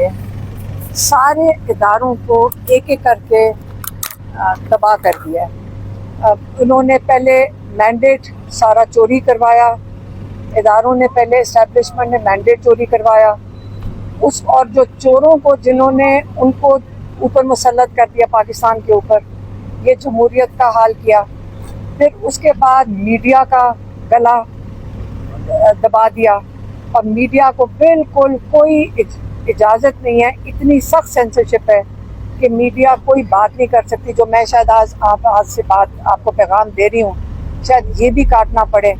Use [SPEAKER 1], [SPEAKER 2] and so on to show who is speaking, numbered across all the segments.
[SPEAKER 1] کے سارے اداروں کو ایک ایک کر کے تباہ کر دیا ہے۔ انہوں نے پہلے مینڈیٹ سارا چوری کروایا، اداروں نے پہلے اسٹیبلشمنٹ نے مینڈیٹ چوری کروایا، اور جو چوروں کو جنہوں نے ان کو اوپر مسلط کر دیا پاکستان کے اوپر، یہ جمہوریت کا حال کیا۔ پھر اس کے بعد میڈیا کا گلا دبا دیا، اور میڈیا کو بالکل کوئی اجازت نہیں ہے، اتنی سخت سینسرشپ ہے کہ میڈیا کوئی بات نہیں کر سکتی، جو میں شاید آج سے بات آپ کو پیغام دے رہی ہوں، شاید یہ بھی کاٹنا پڑے۔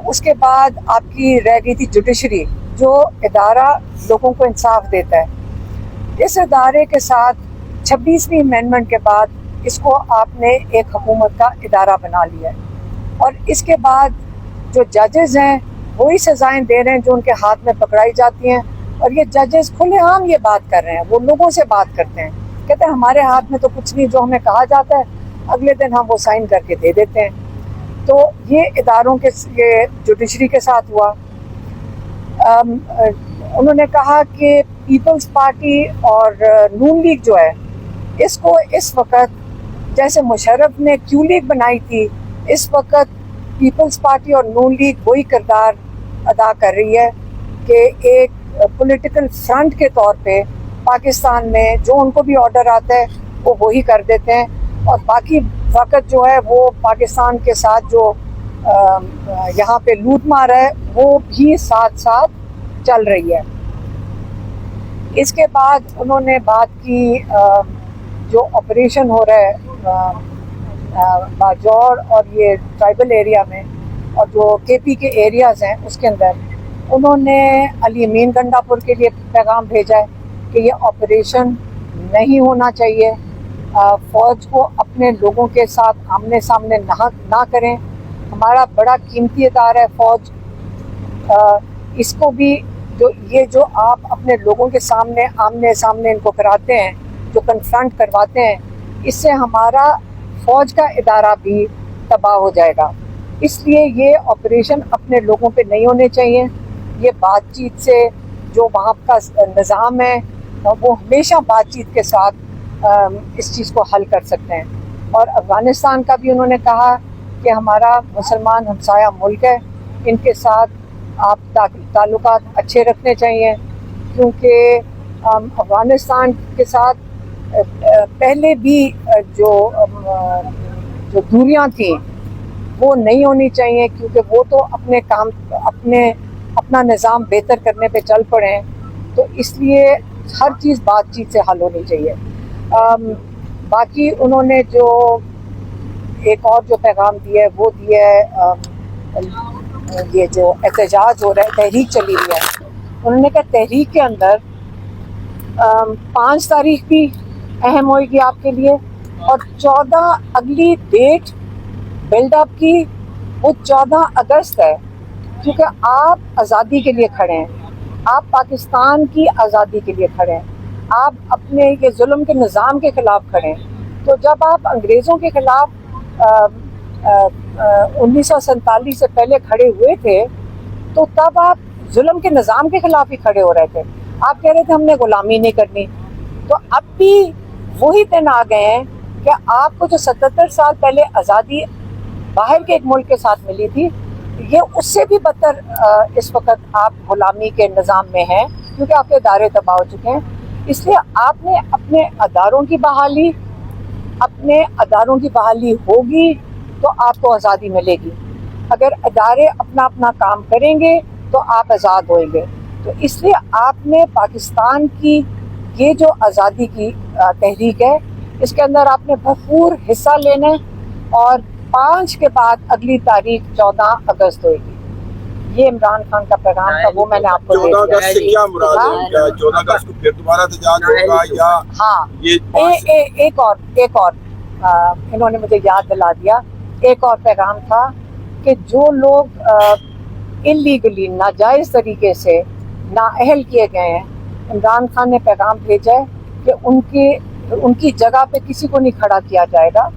[SPEAKER 1] اس کے بعد آپ کی رہ گئی تھی جوڈیشری، جو ادارہ لوگوں کو انصاف دیتا ہے۔ اس ادارے کے ساتھ 26ویں امینڈمنٹ کے بعد اس کو آپ نے ایک حکومت کا ادارہ بنا لیا ہے، اور اس کے بعد جو ججز ہیں وہی سزائیں دے رہے ہیں جو ان کے ہاتھ میں پکڑائی جاتی ہیں، اور یہ ججز کھلے عام یہ بات کر رہے ہیں، وہ لوگوں سے بات کرتے ہیں، کہتے ہیں ہمارے ہاتھ میں تو کچھ نہیں، جو ہمیں کہا جاتا ہے اگلے دن ہم وہ سائن کر کے دے دیتے ہیں۔ تو یہ اداروں کے یہ جوڈیشری کے ساتھ ہوا۔ انہوں نے کہا کہ پیپلز پارٹی اور نون لیگ جو ہے، اس کو اس وقت جیسے مشرف نے کیو لیگ بنائی تھی، اس وقت پیپلز پارٹی اور نون لیگ وہی کردار ادا کر رہی ہے کہ ایک پولیٹیکل فرنٹ کے طور پہ پاکستان میں جو ان کو بھی آرڈر آتا ہے وہ وہی کر دیتے ہیں، اور باقی وقت جو ہے وہ پاکستان کے ساتھ جو یہاں پہ لوٹ مار ہے وہ بھی ساتھ ساتھ چل رہی ہے۔ اس کے بعد انہوں نے بات کی جو آپریشن ہو رہا ہے باجوڑ اور یہ ٹرائبل ایریا میں، اور جو کے پی کے ایریاز ہیں اس کے اندر، انہوں نے علی امین گنڈا پور کے لیے پیغام بھیجا ہے کہ یہ آپریشن نہیں ہونا چاہیے، فوج کو اپنے لوگوں کے ساتھ آمنے سامنے نہ کریں، ہمارا بڑا قیمتی ادارہ ہے فوج، اس کو بھی جو آپ اپنے لوگوں کے سامنے آمنے سامنے ان کو کراتے ہیں، جو کنفرنٹ کرواتے ہیں، اس سے ہمارا فوج کا ادارہ بھی تباہ ہو جائے گا، اس لیے یہ آپریشن اپنے لوگوں پہ نہیں ہونے چاہیے۔ یہ بات چیت سے جو وہاں کا نظام ہے وہ ہمیشہ بات چیت کے ساتھ اس چیز کو حل کر سکتے ہیں۔ اور افغانستان کا بھی انہوں نے کہا کہ ہمارا مسلمان ہمسایہ ملک ہے، ان کے ساتھ آپ تعلقات اچھے رکھنے چاہیے، کیونکہ افغانستان کے ساتھ پہلے بھی جو دوریاں تھیں وہ نہیں ہونی چاہیے، کیونکہ وہ تو اپنا نظام بہتر کرنے پہ چل پڑے ہیں، تو اس لیے ہر چیز بات چیت سے حل ہونی چاہیے۔ باقی انہوں نے جو ایک اور جو پیغام دیا ہے وہ دیا ہے یہ جو احتجاج ہو رہا ہے، تحریک چلی ہوئی ہے، انہوں نے کہا تحریک کے اندر 5 تاریخ بھی اہم ہوئے گی آپ کے لیے، اور 14 اگلی ڈیٹ بلڈ اپ کی وہ 14 اگست ہے، کیونکہ آپ آزادی کے لیے کھڑے ہیں، آپ پاکستان کی آزادی کے لیے کھڑے ہیں، آپ اپنے یہ ظلم کے نظام کے خلاف کھڑے ہیں۔ تو جب آپ انگریزوں کے خلاف 1947 سے پہلے کھڑے ہوئے تھے تو تب آپ ظلم کے نظام کے خلاف ہی کھڑے ہو رہے تھے، آپ کہہ رہے تھے ہم نے غلامی نہیں کرنی۔ تو اب بھی وہی دن آ گئے ہیں کہ آپ کو جو 77 سال پہلے آزادی باہر کے ایک ملک کے ساتھ ملی تھی، یہ اس سے بھی بدتر اس وقت آپ غلامی کے نظام میں ہیں، کیونکہ آپ کے ادارے تباہ ہو چکے ہیں۔ اس لیے آپ نے اپنے اداروں کی بحالی ہوگی تو آپ کو آزادی ملے گی، اگر ادارے اپنا کام کریں گے تو آپ آزاد ہوئیں گے۔ تو اس لیے آپ نے پاکستان کی یہ جو آزادی کی تحریک ہے، اس کے اندر آپ نے بھرپور حصہ لینا ہے، اور 5 کے بعد اگلی تاریخ 14 اگست ہوئے گی۔ یہ عمران خان کا پیغام تھا، وہ میں نے آپ کو دے دیا۔
[SPEAKER 2] 14 اگست سے کیا مراد ہے؟ 14 اگست کو پھر دوبارہ احتجاج ہوگا یا؟
[SPEAKER 1] ہاں، ایک اور انہوں نے مجھے یاد دلا دیا، ایک اور پیغام تھا کہ جو لوگ انلیگلی ناجائز طریقے سے نااہل کیے گئے ہیں، عمران خان نے پیغام بھیجا ہے کہ ان کی جگہ پہ کسی کو نہیں کھڑا کیا جائے گا،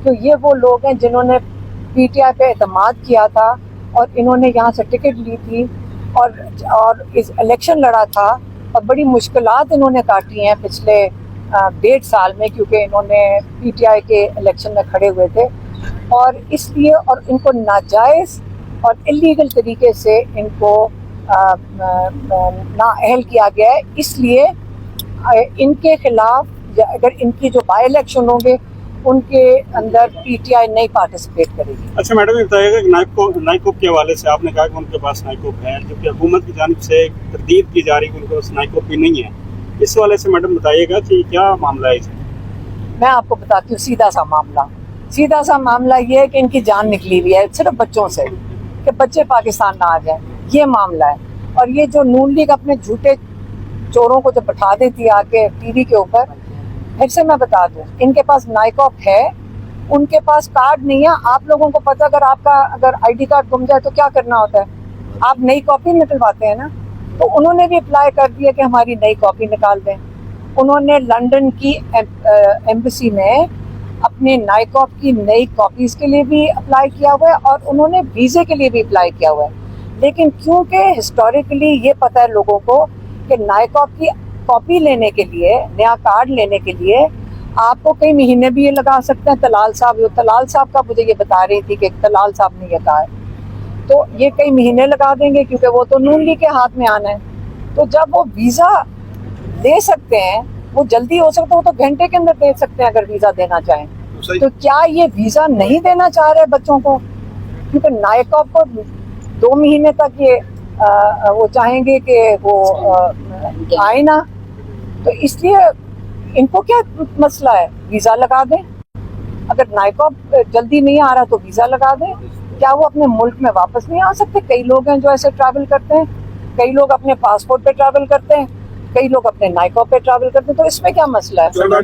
[SPEAKER 1] تو یہ وہ لوگ ہیں جنہوں نے پی ٹی آئی پہ اعتماد کیا تھا، اور انہوں نے یہاں سے ٹکٹ لی تھی اور الیکشن لڑا تھا، اور بڑی مشکلات انہوں نے کاٹی ہیں پچھلے 1.5 سال میں، کیونکہ انہوں نے پی ٹی آئی کے الیکشن میں کھڑے ہوئے تھے، اور اس لیے اور ان کو ناجائز اور اللیگل طریقے سے ان کو نااہل کیا گیا ہے. اس لیے ان کے خلاف اگر ان کی جو بائی الیکشن ہوں گے ان کے اندر پی ٹی آئی نہیں پارٹیسپیٹ کرے گی.
[SPEAKER 3] اچھا میڈم، یہ بتائیے گا کہ نائکوپ کے حوالے سے آپ نے کہا کہ ان کے پاس نائکوپ ہے، جبکہ حکومت کی جانب سے ایک تردید کی جا رہی کہ ان کے پاس نائکوپ بھی نہیں ہے. اس حوالے سے میڈم بتائیے گا کہ کیا معاملہ ہے اس میں؟
[SPEAKER 1] میں آپ کو بتاتی ہوں سیدھا سا معاملہ یہ ہے کہ ان کی جان نکلی ہوئی ہے صرف بچوں سے، کہ بچے پاکستان نہ آ جائیں، یہ معاملہ ہے. اور یہ جو نون لیگ اپنے جھوٹے چوروں کو جو بٹھا دیتی ہے آ کے ٹی وی کے اوپر، پھر سے میں بتا دوں ان کے پاس نائکوپ ہے، ان کے پاس کارڈ نہیں ہے. آپ لوگوں کو پتہ اگر آئی ڈی کارڈ گم جائے تو کیا کرنا ہوتا ہے؟ آپ نئی کاپی نکلواتے ہیں نا. تو انہوں نے بھی اپلائی کر دیا کہ ہماری نئی کاپی نکال دیں. انہوں نے لنڈن کی ایمبیسی میں اپنے نائکوپ کی نئی کاپیز کے لیے بھی اپلائی کیا ہوا ہے، اور انہوں نے ویزے کے لیے بھی اپلائی کیا ہوا ہے. لیکن کیونکہ ہسٹوریکلی یہ پتہ ہے لوگوں کو کہ نائکوپ کی کاپی لینے کے لیے، نیا کارڈ لینے کے لیے آپ کو کئی مہینے بھی یہ لگا سکتے ہیں. طلال صاحب کا مجھے یہ بتا رہی تھی کہ طلال صاحب نے یہ کہا ہے، تو یہ کئی مہینے لگا دیں گے کیونکہ وہ تو نون لیگ کے ہاتھ میں آنا ہے. تو جب وہ ویزا دے سکتے ہیں، وہ جلدی ہو سکتا ہے، وہ تو گھنٹے کے اندر دے سکتے ہیں اگر ویزا دینا چاہیں. تو کیا یہ ویزا نہیں دینا چاہ رہے بچوں کو؟ کیونکہ نائکوپ کو 2 مہینے تک یہ وہ چاہیں گے کہ وہ آئے نا. تو اس لیے ان کو کیا مسئلہ ہے؟ ویزا لگا دیں. اگر نائکوپ جلدی نہیں آ رہا تو ویزا لگا دیں. کیا وہ اپنے ملک میں واپس نہیں آ سکتے؟ کئی لوگ ہیں جو ایسے ٹریول کرتے ہیں، کئی لوگ اپنے پاسپورٹ پہ ٹریول کرتے ہیں، کئی لوگ اپنے نائکوپ پہ ٹریول کرتے ہیں. تو اس میں کیا مسئلہ ہے؟
[SPEAKER 2] 14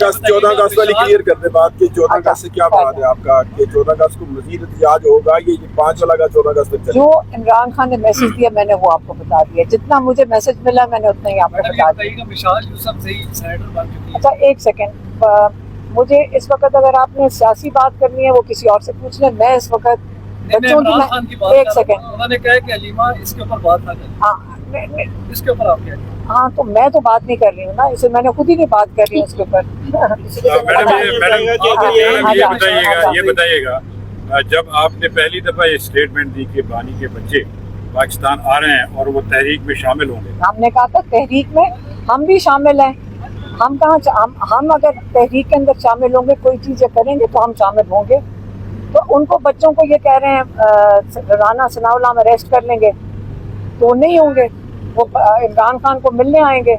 [SPEAKER 2] اگست والی کلیئر کر دیں بات کہ 14 اگست سے کیا مراد ہے آپ کا، کہ 14 اگست کو مزید احتجاج ہوگا، یہ 5 والا 14 اگست تک چلے
[SPEAKER 1] جو عمران خان نے میسج دیا میں نے وہ آپ کو بتا دیا. جتنا مجھے میسج ملا میں نے اتنا ہی آپ کو بتا دیا. اچھا ایک سیکنڈ، مجھے اس وقت اگر آپ نے سیاسی بات کرنی ہے وہ کسی اور سے پوچھ لیں. میں اس وقت بچوں کی ایک سیکنڈ،
[SPEAKER 4] انہوں نے کہا کہ علیمہ اس کے اوپر بات نہ کریں، اس کے اوپر آپ کیا کہیں؟
[SPEAKER 1] ہاں تو میں تو بات نہیں کر رہی ہوں نا، اسے میں نے خود ہی نہیں بات کر رہی ہوں اس کے اوپر.
[SPEAKER 5] یہ بتائیے گا جب آپ نے پہلی دفعہ یہ اسٹیٹمنٹ دی کہ بانی کے بچے پاکستان آ رہے ہیں اور وہ تحریک میں شامل ہوں گے،
[SPEAKER 1] ہم نے کہا تھا تحریک میں ہم بھی شامل ہیں. ہم اگر تحریک کے اندر شامل ہوں گے، کوئی چیزیں کریں گے تو ہم شامل ہوں گے. تو ان کو بچوں کو یہ کہہ رہے ہیں رانا ثناء اللہ ہم اریسٹ کر لیں گے، تو وہ نہیں ہوں گے. وہ عمران خان کو ملنے آئیں گے.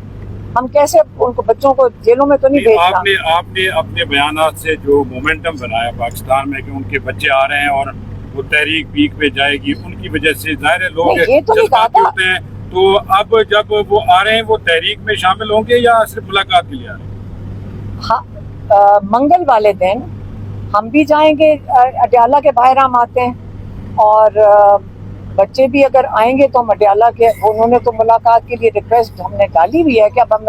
[SPEAKER 1] ہم کیسے ان کو بچوں کو جیلوں میں تو نہیں بھیجنا.
[SPEAKER 5] آپ نے اپنے بیانات سے جو مومنٹم بنایا پاکستان میں کہ ان کے بچے آ رہے ہیں اور وہ تحریک پیک پہ جائے گی، ان کی وجہ سے ظاہر ہے لوگ جذباتی ہوتے ہیں. تو اب جب وہ آ رہے ہیں وہ تحریک میں شامل ہوں گے یا صرف ملاقات کے لیے آ رہے ہیں؟
[SPEAKER 1] ہاں، منگل والے دن ہم بھی جائیں گے. اڈیالہ کے باہر ہم آتے ہیں، اور بچے بھی اگر آئیں گے تو ہم اڈیالہ کے، انہوں نے تو ملاقات کے لیے ریکویسٹ ہم نے ڈالی ہوئی ہے کہ اب ہم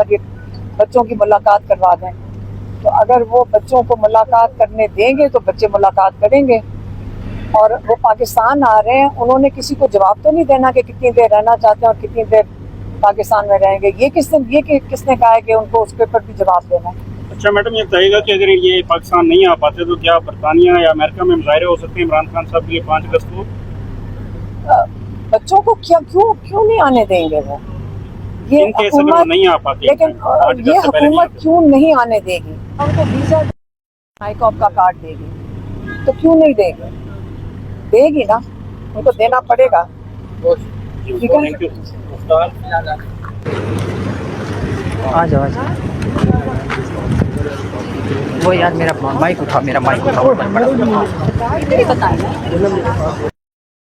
[SPEAKER 1] بچوں کی ملاقات کروا دیں. تو اگر وہ بچوں کو ملاقات کرنے دیں گے تو بچے ملاقات کریں گے. اور وہ پاکستان آ رہے ہیں، انہوں نے کسی کو جواب تو نہیں دینا کہ کتنی دیر رہنا چاہتے ہیں اور کتنی دیر پاکستان میں رہیں گے. یہ کس نے کہا ہے کہ ان کو اس پیپر بھی جواب دینا ہے؟
[SPEAKER 3] اچھا میڈم، یہ بتائیے گا کہ اگر یہ پاکستان نہیں آ پاتے تو کیا برطانیہ یا امریکہ میں مظاہرے ہو سکتے ہیں عمران خان صاحب کے 5 اگست کو؟
[SPEAKER 1] بچوں کو کیوں نہیں آنے دیں گے وہ؟ یہ حکومت
[SPEAKER 3] نہیں آ پاتی،
[SPEAKER 1] لیکن یہ حکومت کیوں نہیں آنے دے گی؟ ان کو ویزا نائکوپ کا کارڈ دے گی تو کیوں نہیں دے گی؟ دے گی نا، ان کو دینا پڑے گا. ٹھیک ہے،
[SPEAKER 6] آ جاؤ وہ یار میرا مائک اٹھا